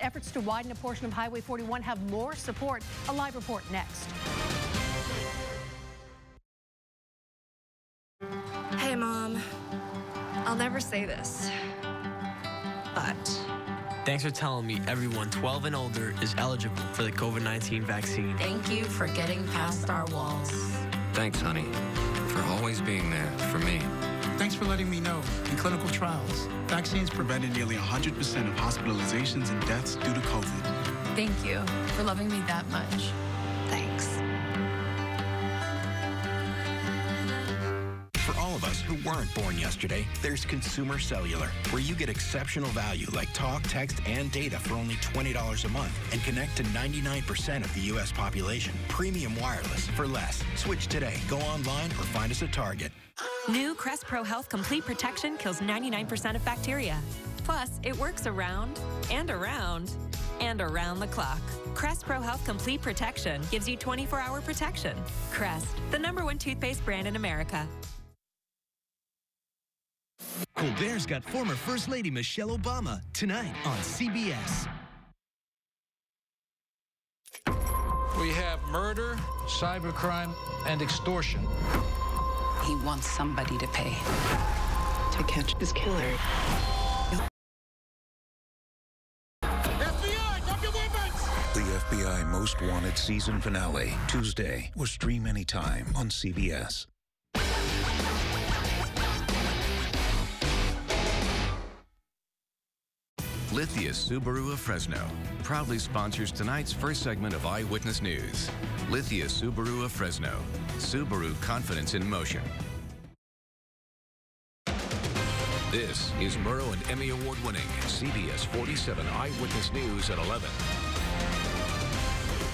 Efforts to widen a portion of Highway 41 have more support. A live report next. Hey, Mom. I'll never say this, but thanks for telling me everyone 12 and older is eligible for the COVID-19 vaccine. thank you for getting past our walls. Thanks, honey, for always being there for me. Thanks for letting me know. In clinical trials, vaccines prevented nearly 100% of hospitalizations and deaths due to COVID. Thank you for loving me that much. Thanks. For all of us who weren't born yesterday, there's Consumer Cellular, where you get exceptional value like talk, text, and data for only $20 a month and connect to 99% of the U.S. population. Premium wireless for less. Switch today. Go online or find us at Target. New Crest Pro Health Complete Protection kills 99% of bacteria. Plus, it works around and around and around the clock. Crest Pro Health Complete Protection gives you 24-hour protection. Crest, the #1 toothpaste brand in America. Colbert's got former First Lady Michelle Obama tonight on CBS. We have murder, cybercrime, and extortion. He wants somebody to pay to catch his killer. FBI, drop your weapons! The FBI Most Wanted season finale, Tuesday, or stream anytime on CBS. Lithia Subaru of Fresno proudly sponsors tonight's first segment of Eyewitness News. Lithia Subaru of Fresno. Subaru confidence in motion. This is Murrow and Emmy Award-winning CBS 47 Eyewitness News at 11.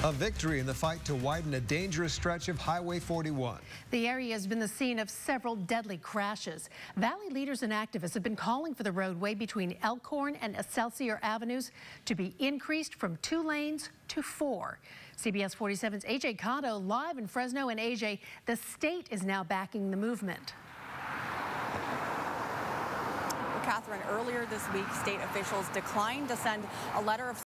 A victory in the fight to widen a dangerous stretch of Highway 41. The area has been the scene of several deadly crashes. Valley leaders and activists have been calling for the roadway between Elkhorn and Excelsior Avenues to be increased from 2 lanes to 4. CBS 47's AJ Cotto live in Fresno. And AJ, the state is now backing the movement. Well, Catherine, earlier this week, state officials declined to send a letter of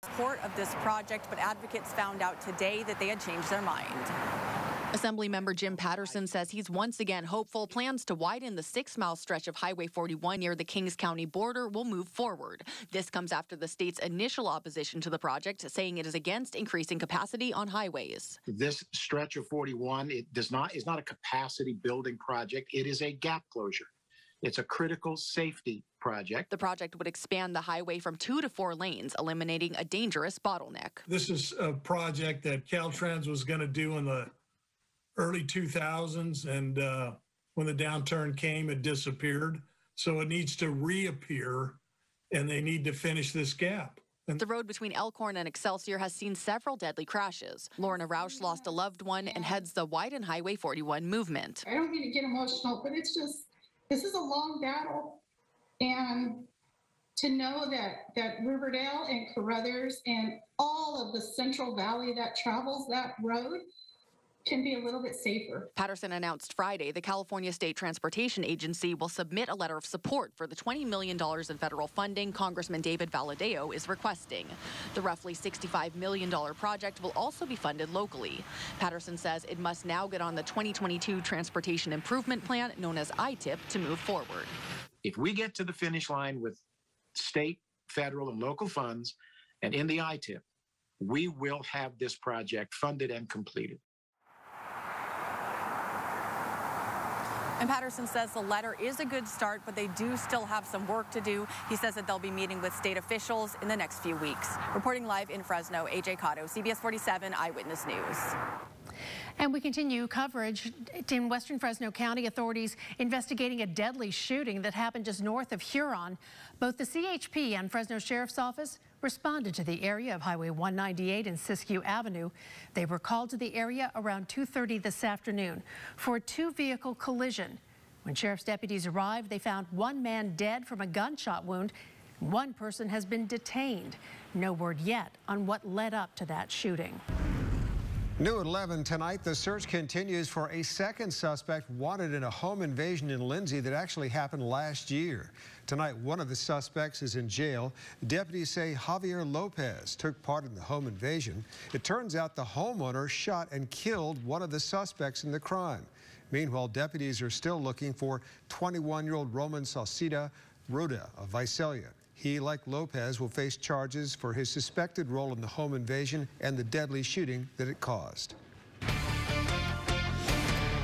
support of this project, but advocates found out today that they had changed their mind. Assemblymember Jim Patterson says he's once again hopeful plans to widen the 6-mile stretch of Highway 41 near the Kings County border will move forward. This comes after the state's initial opposition to the project, saying it is against increasing capacity on highways. This stretch of 41 is not a capacity building project. It is a gap closure. It's a critical safety project. The project would expand the highway from 2 to 4 lanes, eliminating a dangerous bottleneck. This is a project that Caltrans was going to do in the early 2000s, and when the downturn came, it disappeared. So it needs to reappear, and they need to finish this gap. The road between Elkhorn and Excelsior has seen several deadly crashes. Lorna Rausch lost a loved one and heads the Widen Highway 41 movement. I don't mean to get emotional, but it's just, this is a long battle. And to know that Riverdale and Carruthers and all of the Central Valley that travels that road can be a little bit safer. Patterson announced Friday the California State Transportation Agency will submit a letter of support for the $20 million in federal funding Congressman David Valadao is requesting. The roughly $65 million project will also be funded locally. Patterson says it must now get on the 2022 Transportation Improvement Plan, known as ITIP, to move forward. If we get to the finish line with state, federal, and local funds, and in the ITIP, we will have this project funded and completed. And Patterson says the letter is a good start, but they do still have some work to do. He says that they'll be meeting with state officials in the next few weeks. Reporting live in Fresno, AJ Cotto, CBS 47 Eyewitness News. And we continue coverage in Western Fresno County. Authorities investigating a deadly shooting that happened just north of Huron. Both the CHP and Fresno Sheriff's Office responded to the area of Highway 198 and Siskiyou Avenue. They were called to the area around 2:30 this afternoon for a 2-vehicle collision. When sheriff's deputies arrived, they found one man dead from a gunshot wound. One person has been detained. No word yet on what led up to that shooting. New at 11 tonight, the search continues for a second suspect wanted in a home invasion in Lindsay that actually happened last year. Tonight, one of the suspects is in jail. Deputies say Javier Lopez took part in the home invasion. It turns out the homeowner shot and killed one of the suspects in the crime. Meanwhile, deputies are still looking for 21-year-old Roman Salcida Ruda of Visalia. He, like Lopez, will face charges for his suspected role in the home invasion and the deadly shooting that it caused.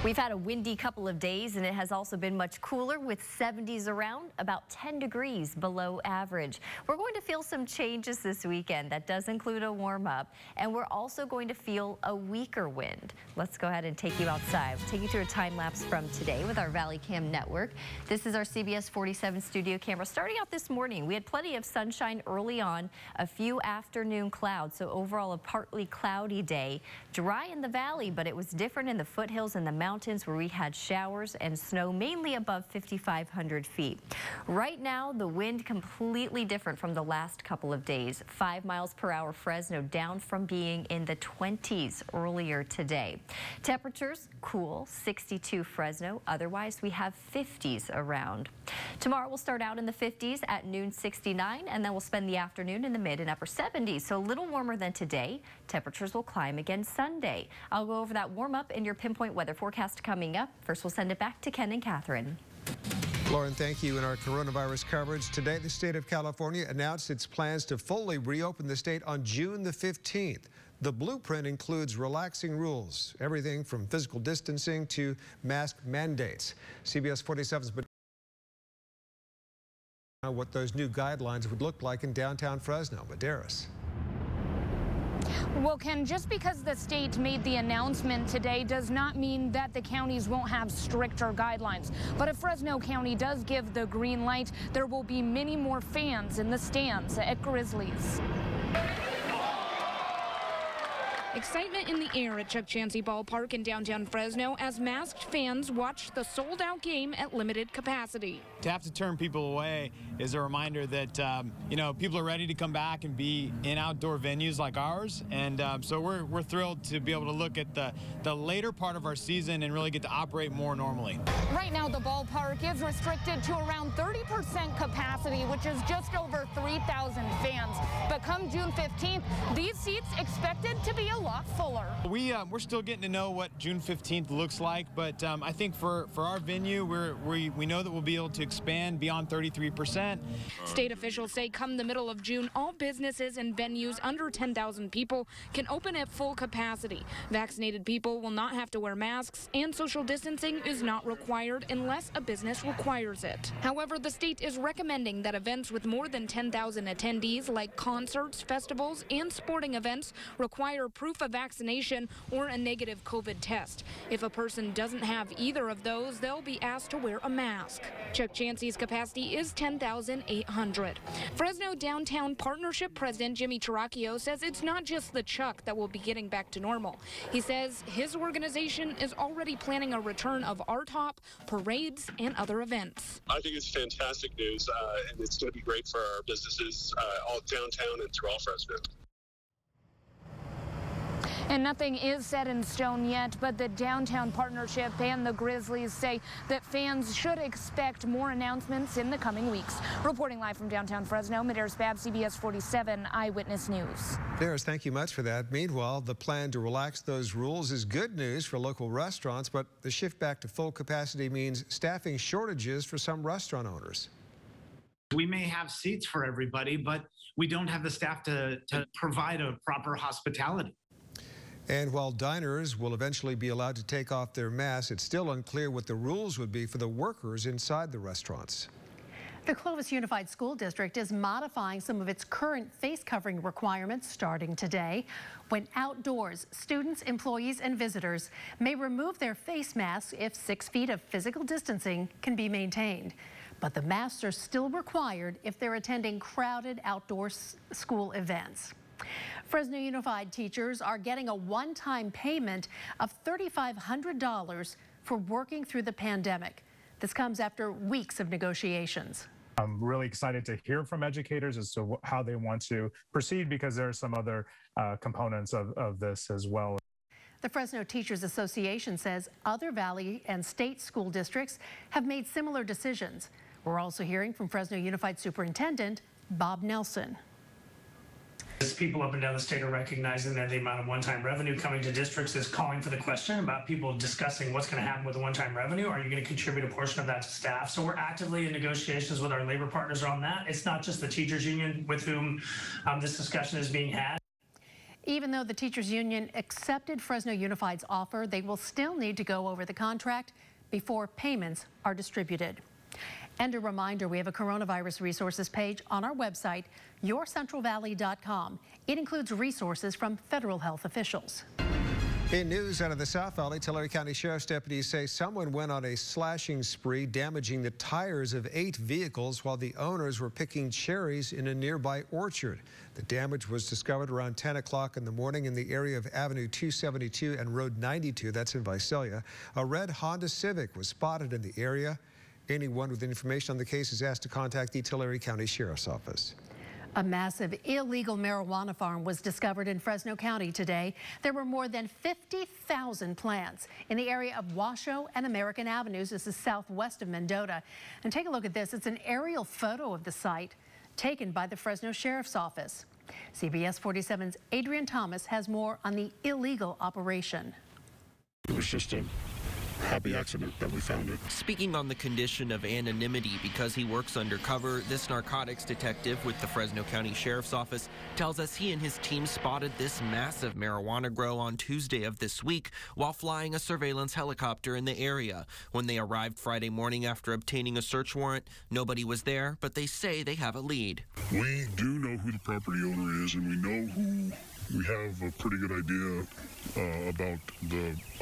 We've had a windy couple of days, and it has also been much cooler with 70s around, about 10 degrees below average. We're going to feel some changes this weekend. That does include a warm up, and we're also going to feel a weaker wind. Let's go ahead and take you outside. We'll take you through a time lapse from today with our Valley Cam network. This is our CBS 47 studio camera. Starting out this morning, we had plenty of sunshine early on, a few afternoon clouds, so overall a partly cloudy day. Dry in the valley, but it was different in the foothills and the mountains where we had showers and snow mainly above 5,500 feet. Right now, the wind completely different from the last couple of days. 5 miles per hour Fresno, down from being in the 20s earlier today. Temperatures cool, 62 Fresno. Otherwise, we have 50s around. Tomorrow we'll start out in the 50s at noon, 69, and then we'll spend the afternoon in the mid and upper 70s. So a little warmer than today. Temperatures will climb again Sunday. I'll go over that warm up in your pinpoint weather forecast coming up. First, we'll send it back to Ken and Catherine. Lauren, thank you. In our coronavirus coverage today, the state of California announced its plans to fully reopen the state on June the 15th. The blueprint includes relaxing rules, everything from physical distancing to mask mandates. CBS 47's what those new guidelines would look like in downtown Fresno. Medeiros. Well, Ken, just because the state made the announcement today does not mean that the counties won't have stricter guidelines. But if Fresno County does give the green light, there will be many more fans in the stands at Grizzlies. Excitement in the air at Chuck Chansey Ballpark in downtown Fresno as masked fans watch the sold-out game at limited capacity. To have to turn people away is a reminder that, people are ready to come back and be in outdoor venues like ours. And so we're thrilled to be able to look at the later part of our season and really get to operate more normally. Right now, the ballpark is restricted to around 30% capacity, which is just over 3,000 fans. But come June 15th, these seats expected to be a lot fuller. We're still getting to know what June 15th looks like, but I think for our venue, we know that we'll be able to expand beyond 33%. State officials say come the middle of June, all businesses and venues under 10,000 people can open at full capacity. Vaccinated people will not have to wear masks, and social distancing is not required unless a business requires it. However, the state is recommending that events with more than 10,000 attendees, like concerts, festivals, and sporting events, require proof of vaccination or a negative COVID test. If a person doesn't have either of those, they'll be asked to wear a mask. Chuck Chansey's capacity is 10,800. Fresno Downtown Partnership President Jimmy Chiracchio says it's not just the Chuck that will be getting back to normal. He says his organization is already planning a return of art hop, parades, and other events. I think it's fantastic news, and it's going to be great for our businesses all downtown and through all Fresno. And nothing is set in stone yet, but the Downtown Partnership and the Grizzlies say that fans should expect more announcements in the coming weeks. Reporting live from downtown Fresno, Medeiros Bab, CBS 47 Eyewitness News. Medeiros, thank you much for that. Meanwhile, the plan to relax those rules is good news for local restaurants, but the shift back to full capacity means staffing shortages for some restaurant owners. We may have seats for everybody, but we don't have the staff to provide a proper hospitality. And while diners will eventually be allowed to take off their masks, it's still unclear what the rules would be for the workers inside the restaurants. The Clovis Unified School District is modifying some of its current face covering requirements starting today. When outdoors, students, employees, and visitors may remove their face masks if 6 feet of physical distancing can be maintained. But the masks are still required if they're attending crowded outdoor school events. Fresno Unified teachers are getting a one-time payment of $3,500 for working through the pandemic. This comes after weeks of negotiations. I'm really excited to hear from educators as to how they want to proceed, because there are some other components of this as well. The Fresno Teachers Association says other Valley and state school districts have made similar decisions. We're also hearing from Fresno Unified Superintendent Bob Nelson. As people up and down the state are recognizing that the amount of one-time revenue coming to districts is calling for the question about people discussing what's going to happen with the one-time revenue. Are you going to contribute a portion of that to staff? So we're actively in negotiations with our labor partners on that. It's not just the teachers union with whom this discussion is being had. Even though the teachers union accepted Fresno Unified's offer, they will still need to go over the contract before payments are distributed. And a reminder, we have a coronavirus resources page on our website, yourcentralvalley.com. It includes resources from federal health officials. In news out of the South Valley, Tulare County Sheriff's deputies say someone went on a slashing spree, damaging the tires of 8 vehicles while the owners were picking cherries in a nearby orchard. The damage was discovered around 10 o'clock in the morning in the area of Avenue 272 and Road 92, that's in Visalia. A red Honda Civic was spotted in the area. Anyone with information on the case is asked to contact the Tulare County Sheriff's Office. A massive illegal marijuana farm was discovered in Fresno County today. There were more than 50,000 plants in the area of Washoe and American Avenues. This is southwest of Mendota. And take a look at this. It's an aerial photo of the site taken by the Fresno Sheriff's Office. CBS 47's Adrian Thomas has more on the illegal operation. It was just a happy accident that we found it. Speaking on the condition of anonymity because he works undercover, this narcotics detective with the Fresno County Sheriff's Office tells us he and his team spotted this massive marijuana grow on Tuesday of this week while flying a surveillance helicopter in the area. When they arrived Friday morning after obtaining a search warrant, nobody was there, but they say they have a lead. We do know who the property owner is, and we know who. We have a pretty good idea about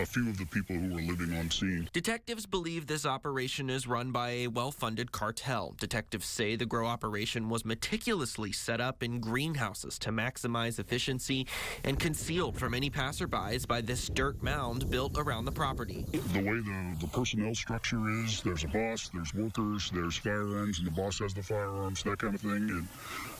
a few of the people who were living on scene. Detectives believe this operation is run by a well-funded cartel. Detectives say the grow operation was meticulously set up in greenhouses to maximize efficiency and concealed from any passerbys by this dirt mound built around the property. The way the personnel structure is, there's a boss, there's workers, there's firearms, and the boss has the firearms, that kind of thing.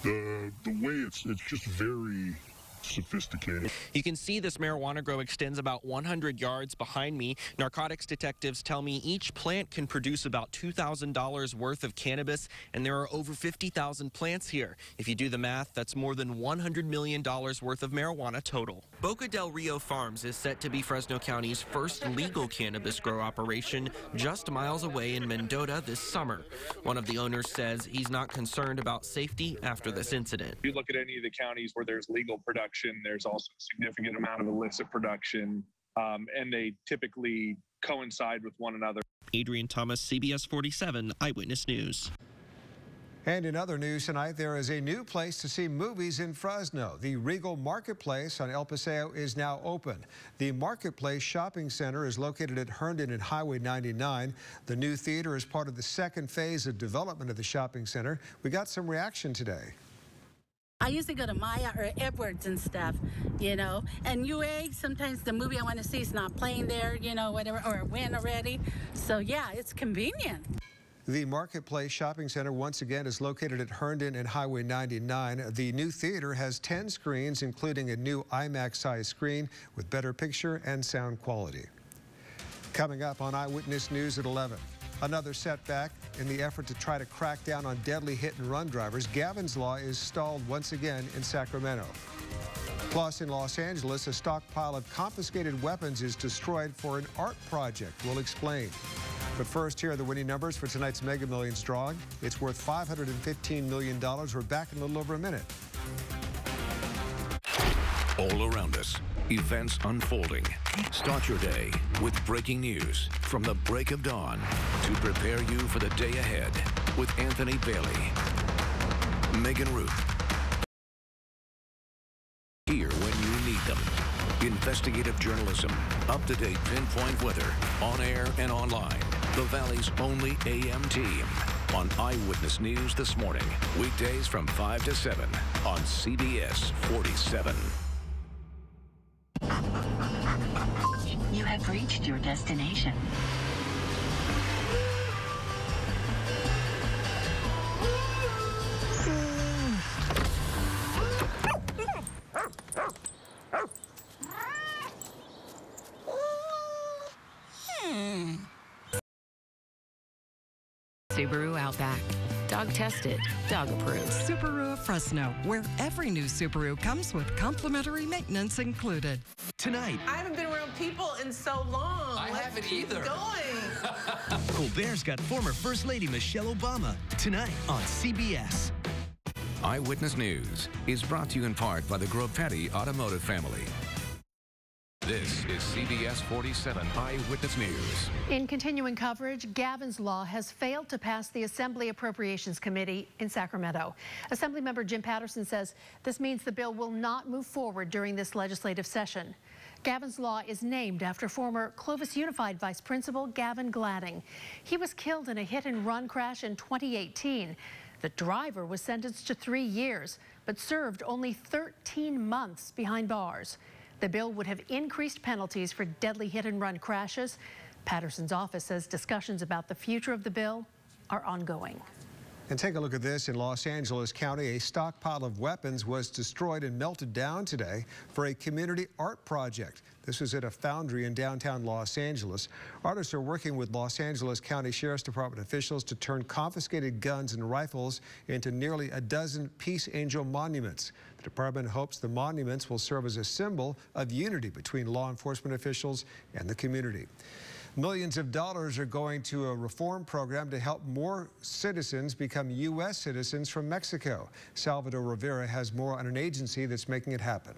And the way it's just very sophisticated. You can see this marijuana grow extends about 100 yards behind me. Narcotics detectives tell me each plant can produce about $2,000 worth of cannabis, and there are over 50,000 plants here. If you do the math, that's more than $100 million worth of marijuana total. Boca del Rio Farms is set to be Fresno County's first legal cannabis grow operation just miles away in Mendota this summer. One of the owners says he's not concerned about safety after this incident. If you look at any of the counties where there's legal production, there's also a significant amount of illicit production, and they typically coincide with one another. Adrian Thomas, CBS 47 Eyewitness News. And in other news tonight, there is a new place to see movies in Fresno. The Regal Marketplace on El Paseo is now open. The Marketplace Shopping Center is located at Herndon and Highway 99. The new theater is part of the second phase of development of the shopping center. We got some reaction today. I usually go to Maya or Edwards and stuff, you know, and UA, sometimes the movie I want to see is not playing there, you know, whatever, or it went already. So, yeah, it's convenient. The Marketplace Shopping Center, once again, is located at Herndon and Highway 99. The new theater has 10 screens, including a new IMAX-sized screen with better picture and sound quality. Coming up on Eyewitness News at 11. Another setback in the effort to try to crack down on deadly hit-and-run drivers. Gavin's Law is stalled once again in Sacramento. Plus, in Los Angeles, a stockpile of confiscated weapons is destroyed for an art project. We'll explain. But first, here are the winning numbers for tonight's Mega Millions drawing. It's worth $515 million. We're back in a little over a minute. All around us, events unfolding. Start your day with breaking news from the break of dawn to prepare you for the day ahead with Anthony Bailey, Megan Root. Here when you need them. Investigative journalism, up-to-date pinpoint weather, on air and online. The Valley's only AM team on Eyewitness News this morning. Weekdays from 5 to 7 on CBS 47. You have reached your destination. Subaru Outback. Dog tested, dog approved. Subaru of Fresno, where every new Subaru comes with complimentary maintenance included. Tonight, I haven't been around people in so long. I haven't either. Going. Colbert's got former First Lady Michelle Obama tonight on CBS. Eyewitness News is brought to you in part by the Groppetti Automotive family. This is CBS 47 Eyewitness News. In continuing coverage, Gavin's Law has failed to pass the Assembly Appropriations Committee in Sacramento. Assemblymember Jim Patterson says this means the bill will not move forward during this legislative session. Gavin's Law is named after former Clovis Unified Vice Principal Gavin Gladding. He was killed in a hit-and-run crash in 2018. The driver was sentenced to 3 years, but served only 13 months behind bars. The bill would have increased penalties for deadly hit-and-run crashes. Patterson's office says discussions about the future of the bill are ongoing. And take a look at this. In Los Angeles County, a stockpile of weapons was destroyed and melted down today for a community art project. This was at a foundry in downtown Los Angeles. Artists are working with Los Angeles County Sheriff's Department officials to turn confiscated guns and rifles into nearly a dozen Peace Angel monuments. The department hopes the monuments will serve as a symbol of unity between law enforcement officials and the community. Millions of dollars are going to a reform program to help more citizens become U.S. citizens from Mexico. Salvador Rivera has more on an agency that's making it happen.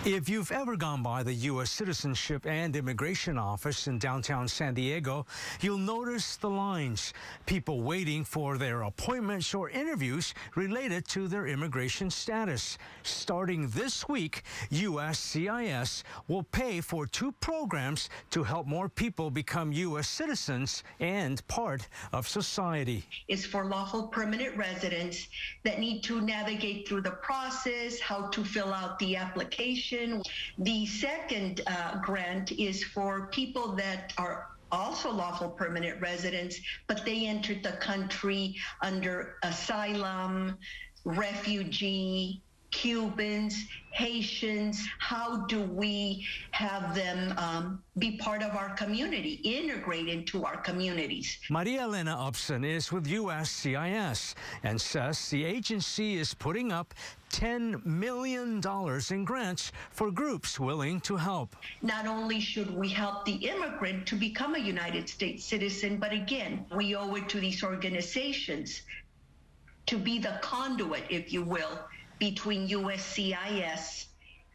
If you've ever gone by the U.S. Citizenship and Immigration Office in downtown San Diego, you'll notice the lines. People waiting for their appointments or interviews related to their immigration status. Starting this week, USCIS will pay for 2 programs to help more people become U.S. citizens and part of society. Is for lawful permanent residents that need to navigate through the process, how to fill out the application. The second grant is for people that are also lawful permanent residents, but they entered the country under asylum, refugee, Cubans, Haitians. How do we have them be part of our community, integrate into our communities? Maria Elena Upson is with USCIS and says the agency is putting up $10 million in grants for groups willing to help. Not only should we help the immigrant to become a United States citizen, but again, we owe it to these organizations to be the conduit, if you will, between USCIS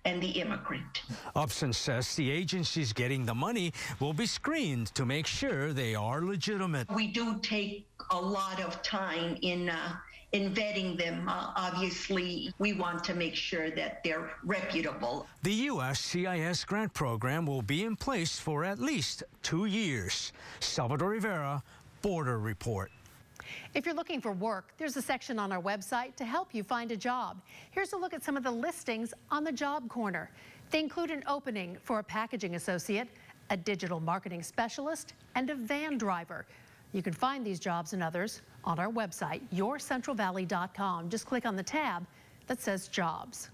and the immigrant. Upson says the agencies getting the money will be screened to make sure they are legitimate. We do take a lot of time in vetting them. Obviously, we want to make sure that they're reputable. The USCIS grant program will be in place for at least 2 years. Salvador Rivera, Border Report. If you're looking for work, there's a section on our website to help you find a job. Here's a look at some of the listings on the Job Corner. They include an opening for a packaging associate, a digital marketing specialist, and a van driver. You can find these jobs and others on our website, yourcentralvalley.com. Just click on the tab that says Jobs.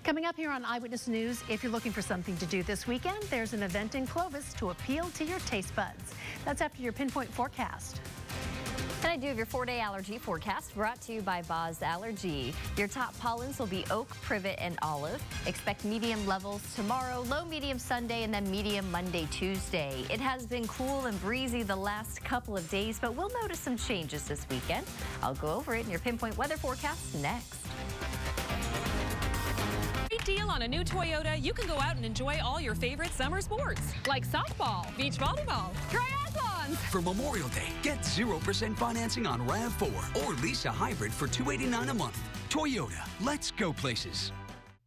Coming up here on Eyewitness News, if you're looking for something to do this weekend, there's an event in Clovis to appeal to your taste buds. That's after your Pinpoint forecast. And I do have your 4-day allergy forecast brought to you by Boz Allergy. Your top pollens will be oak, privet, and olive. Expect medium levels tomorrow, low medium Sunday, and then medium Monday, Tuesday. It has been cool and breezy the last couple of days, but we'll notice some changes this weekend. I'll go over it in your Pinpoint weather forecast next. Great deal on a new Toyota. You can go out and enjoy all your favorite summer sports, like softball, beach volleyball, triathlons. For Memorial Day, get 0% financing on RAV4 or lease a hybrid for $289 a month. Toyota, let's go places.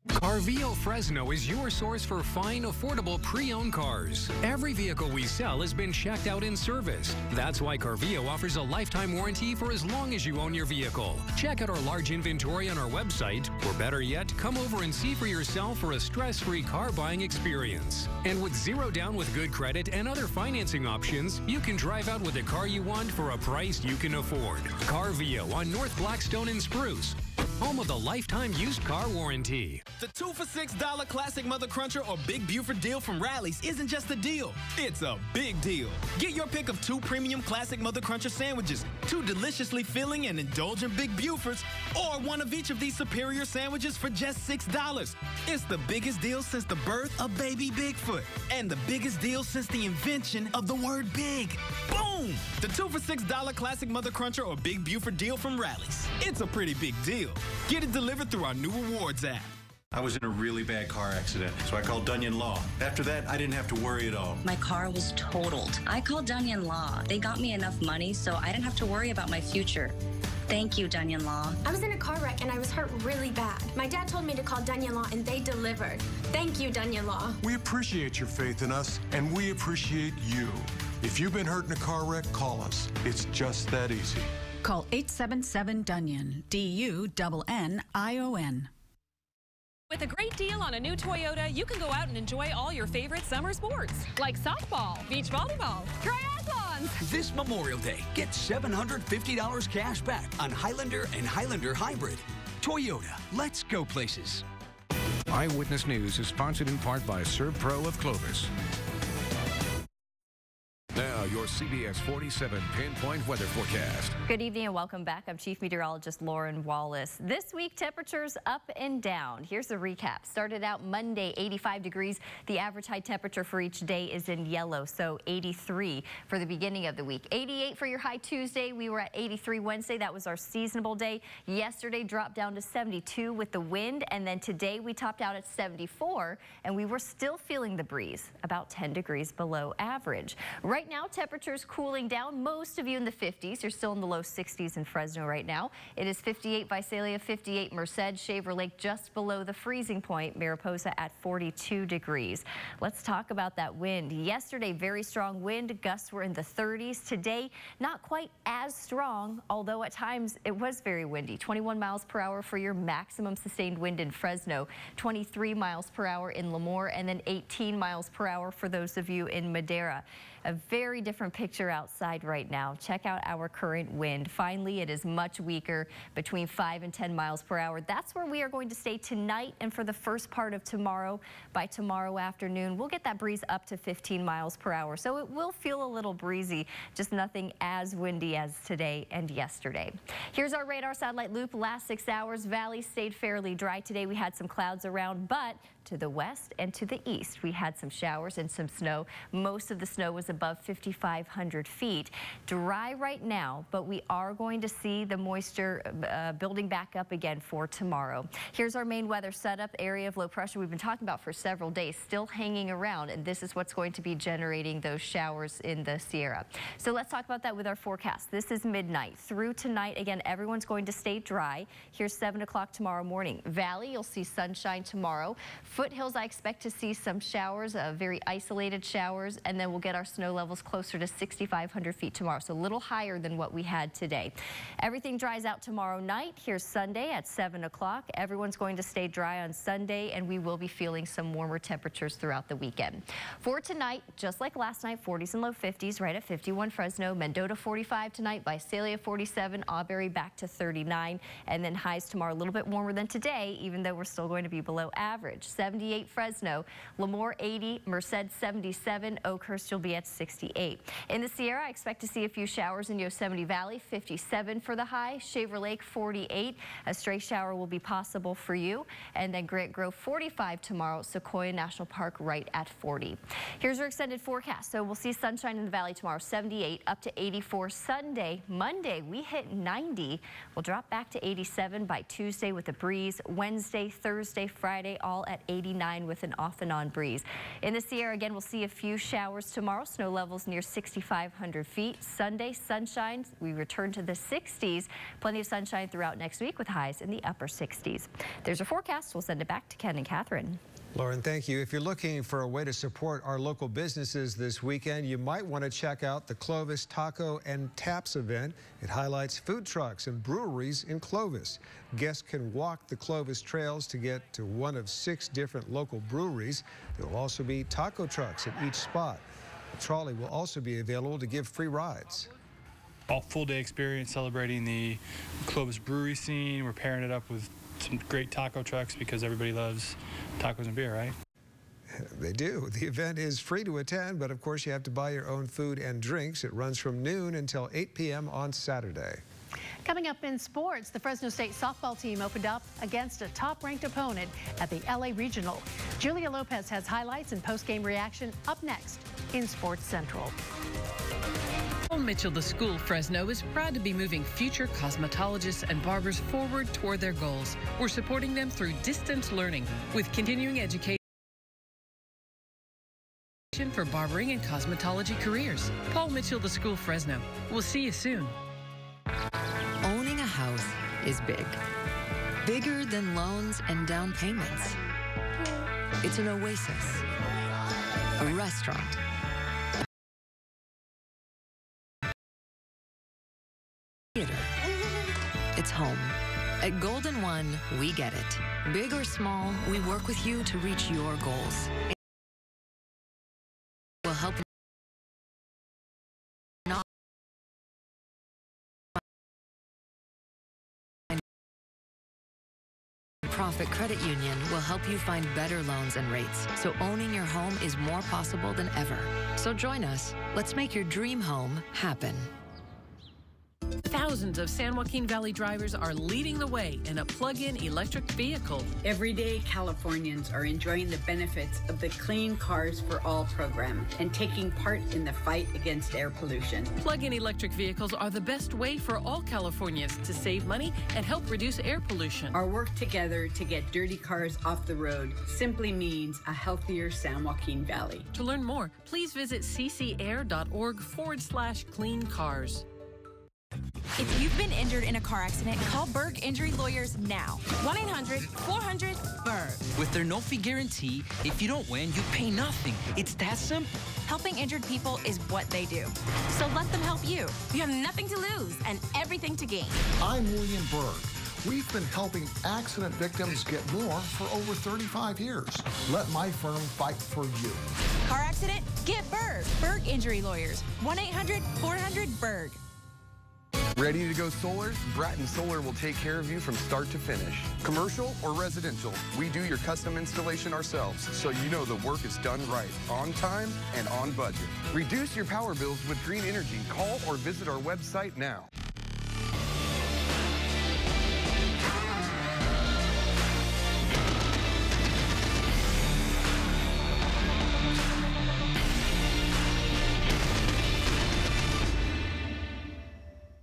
Carvio Fresno is your source for fine, affordable pre-owned cars. Every vehicle we sell has been checked out and serviced. That's why Carvio offers a lifetime warranty for as long as you own your vehicle. Check out our large inventory on our website, or better yet, come over and see for yourself for a stress-free car buying experience. And with zero down with good credit and other financing options, you can drive out with the car you want for a price you can afford. Carvio on North Blackstone and Spruce. home of the lifetime used car warranty. The 2 for $6 Classic Mother Cruncher or Big Buford deal from Rally's isn't just a deal, it's a big deal. Get your pick of 2 premium Classic Mother Cruncher sandwiches, 2 deliciously filling and indulgent Big Bufords, or 1 of each of these superior sandwiches for just $6. It's the biggest deal since the birth of baby Bigfoot, and the biggest deal since the invention of the word big. Boom! The 2 for $6 Classic Mother Cruncher or Big Buford deal from Rally's. It's a pretty big deal. Get it delivered through our new rewards app. I was in a really bad car accident, so I called Dunyan Law. After that, I didn't have to worry at all. My car was totaled. I called Dunyan Law. They got me enough money so I didn't have to worry about my future. Thank you, Dunyan Law. I was in a car wreck and I was hurt really bad. My dad told me to call Dunyan Law and they delivered. Thank you, Dunyan Law. We appreciate your faith in us and we appreciate you. If you've been hurt in a car wreck, call us. It's just that easy. Call 877-DUNYON, DUNNION. With a great deal on a new Toyota, you can go out and enjoy all your favorite summer sports, like softball, beach volleyball, triathlons. This Memorial Day, get $750 cash back on Highlander and Highlander Hybrid. Toyota, let's go places. Eyewitness News is sponsored in part by ServPro of Clovis. Now, your CBS 47 pinpoint weather forecast. Good evening and welcome back. I'm Chief Meteorologist Lauren Wallace. This week, temperatures up and down. Here's the recap. Started out Monday, 85 degrees. The average high temperature for each day is in yellow, so 83 for the beginning of the week. 88 for your high Tuesday. We were at 83 Wednesday. That was our seasonable day. Yesterday dropped down to 72 with the wind, and then today we topped out at 74, and we were still feeling the breeze, about 10 degrees below average. Right now, temperatures cooling down. Most of you in the 50s. You're still in the low 60s in Fresno right now. It is 58 Visalia, 58 Merced, Shaver Lake just below the freezing point. Mariposa at 42 degrees. Let's talk about that wind. Yesterday, very strong wind. Gusts were in the 30s. Today, not quite as strong, although at times it was very windy. 21 miles per hour for your maximum sustained wind in Fresno, 23 miles per hour in Lemoore, and then 18 miles per hour for those of you in Madera. A very different picture outside right now. Check out our current wind. Finally, it is much weaker, between 5 and 10 miles per hour. That's where we are going to stay tonight and for the first part of tomorrow. By tomorrow afternoon, we'll get that breeze up to 15 miles per hour. So it will feel a little breezy, just nothing as windy as today and yesterday. Here's our radar satellite loop. Last 6 hours, Valley stayed fairly dry. Today we had some clouds around, but to the west and to the east, we had some showers and some snow. Most of the snow was above 5,500 feet. Dry right now, but we are going to see the moisture building back up again for tomorrow. Here's our main weather setup. Area of low pressure we've been talking about for several days, still hanging around, and this is what's going to be generating those showers in the Sierra. So let's talk about that with our forecast. This is midnight. Through tonight, again, everyone's going to stay dry. Here's 7 o'clock tomorrow morning. Valley, you'll see sunshine tomorrow. Foothills, I expect to see some showers, very isolated showers, and then we'll get our snow levels closer to 6,500 feet tomorrow, so a little higher than what we had today. Everything dries out tomorrow night. Here's Sunday at 7 o'clock. Everyone's going to stay dry on Sunday, and we will be feeling some warmer temperatures throughout the weekend. For tonight, just like last night, 40s and low 50s, right at 51 Fresno, Mendota 45 tonight, Visalia 47, Auberry back to 39, and then highs tomorrow a little bit warmer than today, even though we're still going to be below average. 78 Fresno, Lemoore 80, Merced 77, Oakhurst you'll be at 68. In the Sierra, I expect to see a few showers in Yosemite Valley, 57 for the high, Shaver Lake 48. A stray shower will be possible for you. And then Grant Grove 45 tomorrow, Sequoia National Park right at 40. Here's our extended forecast. So we'll see sunshine in the valley tomorrow, 78 up to 84 Sunday. Monday, we hit 90. We'll drop back to 87 by Tuesday with a breeze. Wednesday, Thursday, Friday, all at 89 with an off and on breeze. In the Sierra, again, we'll see a few showers tomorrow. Snow levels near 6,500 feet. Sunday, sunshine. We return to the 60s. Plenty of sunshine throughout next week with highs in the upper 60s. There's your forecast. We'll send it back to Ken and Catherine. Lauren, thank you. If you're looking for a way to support our local businesses this weekend, you might want to check out the Clovis Taco and Taps event. It highlights food trucks and breweries in Clovis. Guests can walk the Clovis trails to get to one of 6 different local breweries. There will also be taco trucks at each spot. A trolley will also be available to give free rides. all full-day experience celebrating the Clovis brewery scene. We're pairing it up with some great taco trucks because everybody loves tacos and beer, right? They do. The event is free to attend, but of course you have to buy your own food and drinks. It runs from noon until 8 p.m. on Saturday. Coming up in sports, the Fresno State softball team opened up against a top-ranked opponent at the LA Regional. Julia Lopez has highlights and post-game reaction up next in Sports Central. Mitchell, the school Fresno, is proud to be moving future cosmetologists and barbers forward toward their goals. We're supporting them through distance learning with continuing education for barbering and cosmetology careers. Paul Mitchell, the school Fresno. We'll see you soon. Owning a house is big. Bigger than loans and down payments. It's an oasis, a restaurant, theater. It's home. At Golden One, we get it. Big or small, we work with you to reach your goals. We'll help Profit Credit Union will help you find better loans and rates, so owning your home is more possible than ever. So join us. Let's make your dream home happen. Thousands of San Joaquin Valley drivers are leading the way in a plug-in electric vehicle. Every day, Californians are enjoying the benefits of the Clean Cars for All program and taking part in the fight against air pollution. Plug-in electric vehicles are the best way for all Californians to save money and help reduce air pollution. Our work together to get dirty cars off the road simply means a healthier San Joaquin Valley. To learn more, please visit ccair.org/clean cars. If you've been injured in a car accident, call Berg Injury Lawyers now. 1-800-400-BERG. With their no-fee guarantee, if you don't win, you pay nothing. It's that simple. Helping injured people is what they do. So let them help you. You have nothing to lose and everything to gain. I'm William Berg. We've been helping accident victims get more for over 35 years. Let my firm fight for you. Car accident? Get Berg. Berg Injury Lawyers. 1-800-400-BERG. Ready to go solar? Bratton Solar will take care of you from start to finish. Commercial or residential, we do your custom installation ourselves, so you know the work is done right, on time and on budget. Reduce your power bills with green energy. Call or visit our website now.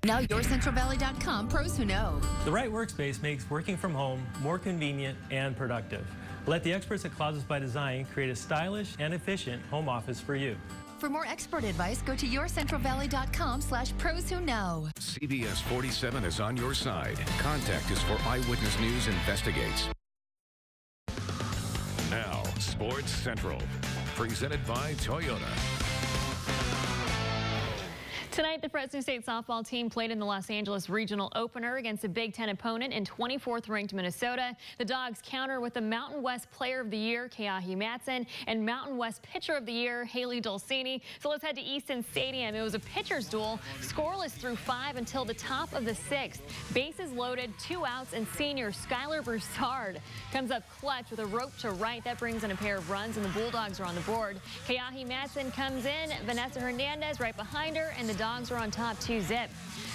Now YourCentralValley.com, pros who know. The right workspace makes working from home more convenient and productive. Let the experts at Closets by Design create a stylish and efficient home office for you. For more expert advice, go to YourCentralValley.com/pros who know. CBS 47 is on your side. Contact us for Eyewitness News Investigates. Now, Sports Central, presented by Toyota. Tonight, the Fresno State softball team played in the Los Angeles Regional Opener against a Big Ten opponent in 24th-ranked Minnesota. The Dogs counter with the Mountain West Player of the Year, Keahi Matson, and Mountain West Pitcher of the Year, Haley Dulcini. So let's head to Easton Stadium. It was a pitcher's duel, scoreless through 5 until the top of the 6th. Bases loaded, 2 outs, and senior Skylar Broussard comes up clutch with a rope to right. That brings in a pair of runs, and the Bulldogs are on the board. Keahi Matson comes in, Vanessa Hernandez right behind her, and the Dogs are on top 2-zip.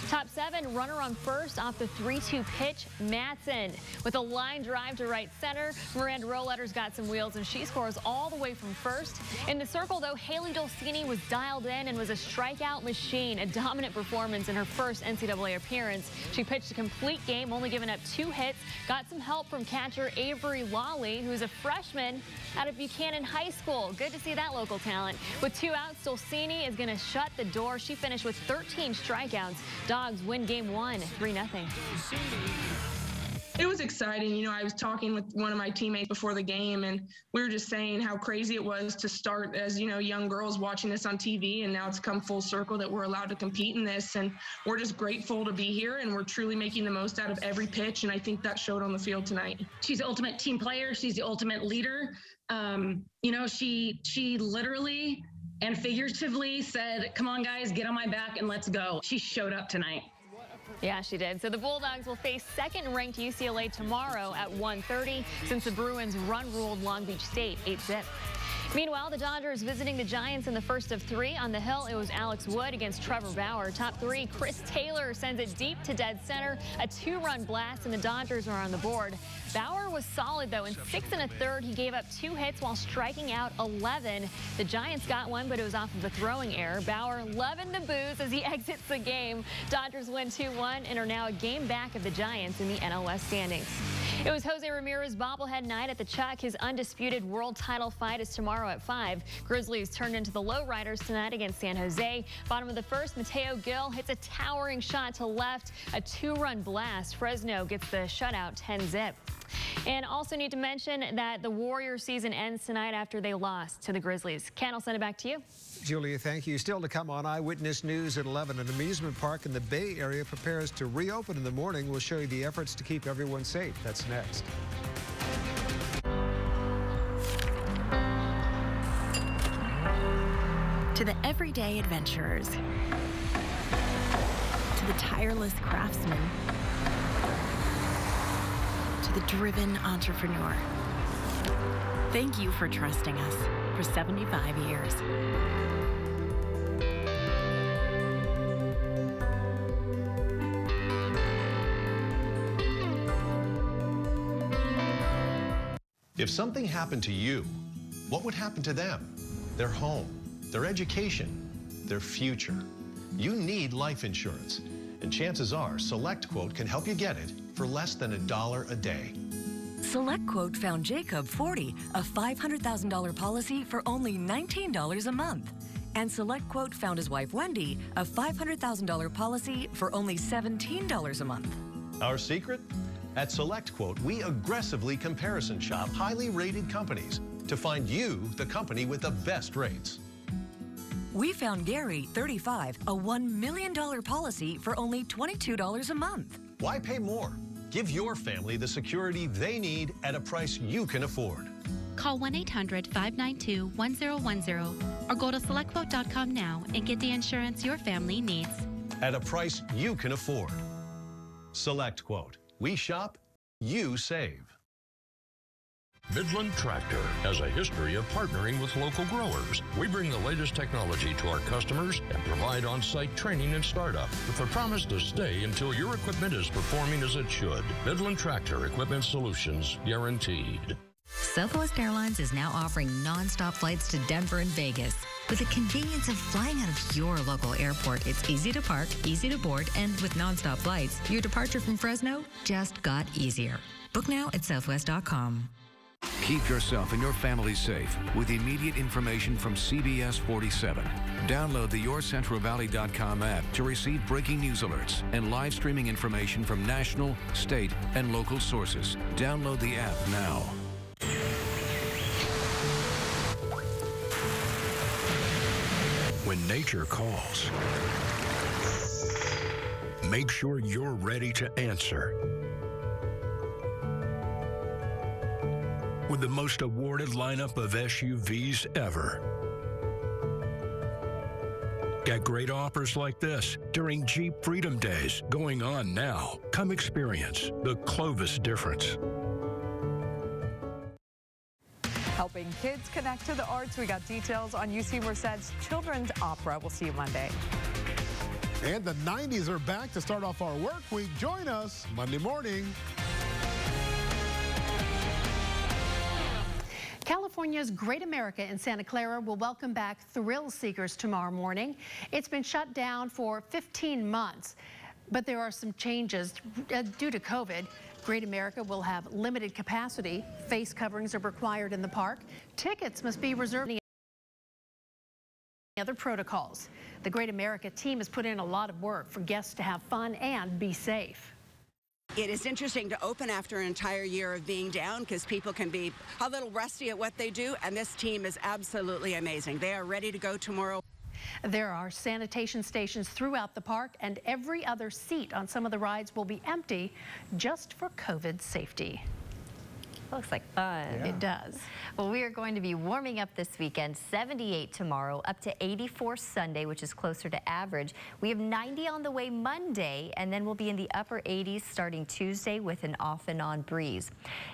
Top 7, runner on first off the 3-2 pitch, Matson. With a line drive to right center, Miranda Roletter's got some wheels, and she scores all the way from first. In the circle, though, Haley Dulcini was dialed in and was a strikeout machine, a dominant performance in her first NCAA appearance. She pitched a complete game, only giving up 2 hits, got some help from catcher Avery Lawley, who's a freshman out of Buchanan High School. Good to see that local talent. With 2 outs, Dulcini is going to shut the door. She finished with 13 strikeouts. Dogs win game 1, 3-0. It was exciting. You know, I was talking with one of my teammates before the game, and we were just saying how crazy it was to start as, you know, young girls watching this on TV, and now it's come full circle that we're allowed to compete in this, and we're just grateful to be here, and we're truly making the most out of every pitch, and I think that showed on the field tonight. She's the ultimate team player. She's the ultimate leader. You know, she literally and figuratively said, come on guys, get on my back and let's go. She showed up tonight. Yeah, she did. So the Bulldogs will face second-ranked UCLA tomorrow at 1:30 since the Bruins run-ruled Long Beach State 8-zip. Meanwhile, the Dodgers visiting the Giants in the first of three. On the hill, it was Alex Wood against Trevor Bauer. Top three, Chris Taylor sends it deep to dead center. A two-run blast, and the Dodgers are on the board. Bauer was solid, though. In 6 1/3, he gave up 2 hits while striking out 11. The Giants got one, but it was off of a throwing error. Bauer loving the booze as he exits the game. Dodgers win 2-1 and are now a game back of the Giants in the NL West standings. It was Jose Ramirez bobblehead night at the Chuck. His undisputed world title fight is tomorrow at 5. Grizzlies turned into the lowriders tonight against San Jose. Bottom of the first, Mateo Gil hits a towering shot to left. A 2-run blast. Fresno gets the shutout 10-zip. And also need to mention that the Warriors season ends tonight after they lost to the Grizzlies. Ken, I'll send it back to you. Julia, thank you. Still to come on Eyewitness News at 11. An amusement park in the Bay Area prepares to reopen in the morning. We'll show you the efforts to keep everyone safe. That's next. To the everyday adventurers, to the tireless craftsmen, to the driven entrepreneur. Thank you for trusting us for 75 years. If something happened to you, what would happen to them? Their home, their education, their future. You need life insurance, and chances are SelectQuote can help you get it for less than $1 a day. SelectQuote found Jacob 40, a $500,000 policy for only $19 a month. And SelectQuote found his wife Wendy, a $500,000 policy for only $17 a month. Our secret? At SelectQuote, we aggressively comparison shop highly rated companies to find you the company with the best rates. We found Gary, 35, a $1 million policy for only $22 a month. Why pay more? Give your family the security they need at a price you can afford. Call 1-800-592-1010 or go to SelectQuote.com now and get the insurance your family needs. At a price you can afford. SelectQuote. We shop, you save. Midland Tractor has a history of partnering with local growers. We bring the latest technology to our customers and provide on-site training and startup with the promise to stay until your equipment is performing as it should. Midland Tractor Equipment Solutions, guaranteed. Southwest Airlines is now offering nonstop flights to Denver and Vegas. With the convenience of flying out of your local airport, it's easy to park, easy to board, and with nonstop flights, your departure from Fresno just got easier. Book now at southwest.com. Keep yourself and your family safe with immediate information from CBS 47. Download the YourCentralValley.com app to receive breaking news alerts and live streaming information from national, state, and local sources. Download the app now. When nature calls, make sure you're ready to answer. With the most awarded lineup of SUVs ever. Get great offers like this during Jeep Freedom Days going on now. Come experience the Clovis difference. Helping kids connect to the arts. We got details on UC Merced's Children's Opera. We'll see you Monday. And the 90s are back to start off our work week. Join us Monday morning. California's Great America in Santa Clara will welcome back thrill seekers tomorrow morning. It's been shut down for 15 months, but there are some changes due to COVID. Great America will have limited capacity. Face coverings are required in the park. Tickets must be reserved. Other protocols. The Great America team has put in a lot of work for guests to have fun and be safe. It is interesting to open after an entire year of being down because people can be a little rusty at what they do, and this team is absolutely amazing. They are ready to go tomorrow. There are sanitation stations throughout the park, and every other seat on some of the rides will be empty just for COVID safety. Looks like fun. Yeah. It does. Well, we are going to be warming up this weekend. 78 tomorrow, up to 84 Sunday, which is closer to average. We have 90 on the way Monday, and then we'll be in the upper 80s starting Tuesday with an off and on breeze.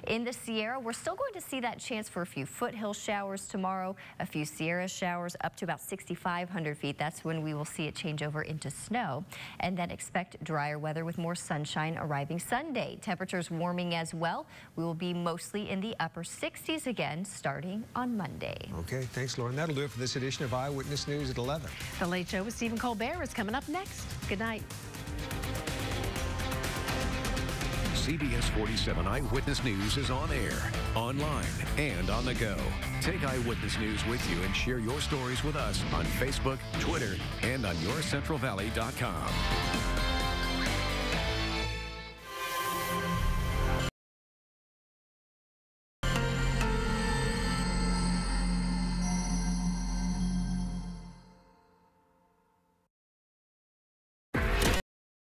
In the Sierra, we're still going to see that chance for a few foothill showers tomorrow, a few Sierra showers up to about 6,500 feet. That's when we will see it change over into snow. And then expect drier weather with more sunshine arriving Sunday. Temperatures warming as well. We will be mostly in the upper 60s again starting on Monday. Okay, thanks, Lauren. That'll do it for this edition of Eyewitness News at 11. The Late Show with Stephen Colbert is coming up next. Good night. CBS 47 Eyewitness News is on air, online, and on the go. Take Eyewitness News with you and share your stories with us on Facebook, Twitter, and on yourcentralvalley.com.